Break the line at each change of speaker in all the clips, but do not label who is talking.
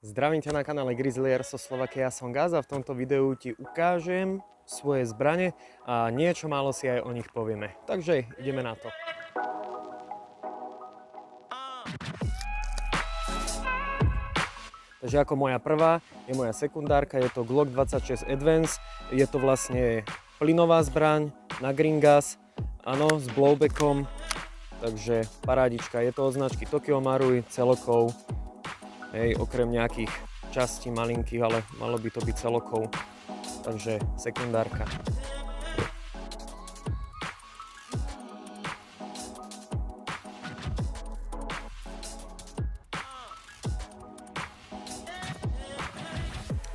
Zdravím ťa na kanále Grizzly zo Slovakia, som Gaz a v tomto videu ti ukážem svoje zbrane a niečo málo si aj o nich povieme. Takže ideme na to. Takže ako moja prvá je moja sekundárka, je to Glock 26 Advance. Je to vlastne plynová zbraň na green gas, áno, s blowbackom. Takže parádička, je to od značky Tokyo Marui celokov. Hej, okrem nejakých častí malinkých, ale malo by to byť celokov. Takže sekundárka.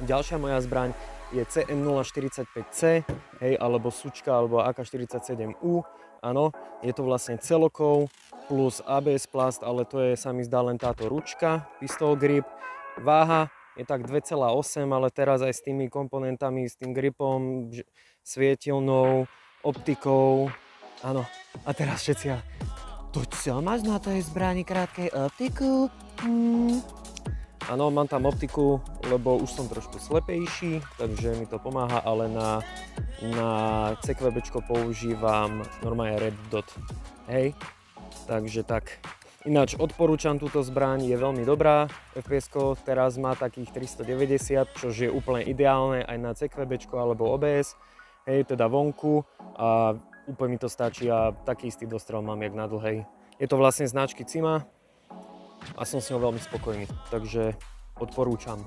Ďalšia moja zbraň je CM045C, hej, alebo Sučka, alebo AK-47U. Áno, je to vlastne celokov plus ABS plast, ale to je, sa mi zdá, len táto ručka, pistol grip. Váha je tak 2,8, ale teraz aj s tými komponentami, s tým gripom, svietilnou, optikou. Áno, a teraz všetci, to čo máš na tej zbrani krátkej optiku? Áno, mám tam optiku, lebo už som trošku slepejší, takže mi to pomáha, ale na CQBčko používam normálne Red Dot. Hej, takže tak. Ináč odporúčam túto zbraň, je veľmi dobrá. FPS-ko teraz má takých 390, čo je úplne ideálne aj na CQBčko alebo OBS. Hej, teda vonku a úplne mi to stačí a taký istý dostrel mám jak na dlhej. Je to vlastne značky Cima a som s ňou veľmi spokojný, takže odporúčam.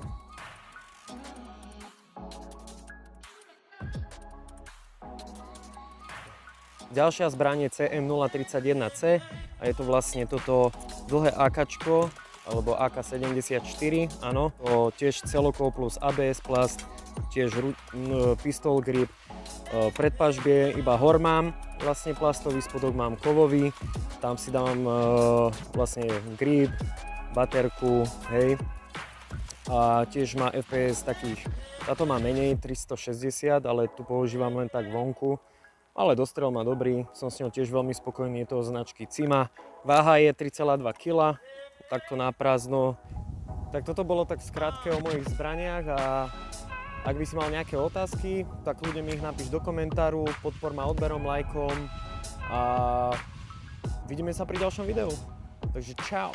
Ďalšia zbraň je CM031C a je to vlastne toto dlhé AKčko alebo AK-74, áno, to tiež celokov plus ABS plast, tiež pistol grip, predpažbie iba hor mám vlastne plastový, spodok mám kovový, tam si dám vlastne grip, baterku, hej, a tiež má FPS takých, táto má menej 360, ale tu používam len tak vonku. Ale dostrel má dobrý, som s ňou tiež veľmi spokojný, je to od značky Cima. Váha je 3,2 kg, takto na prázdno. Tak toto bolo tak skrátke o mojich zbraniach a ak by si mal nejaké otázky, tak ľudia mi ich napíš do komentáru, podpor ma odberom, lajkom a vidíme sa pri ďalšom videu. Takže čau!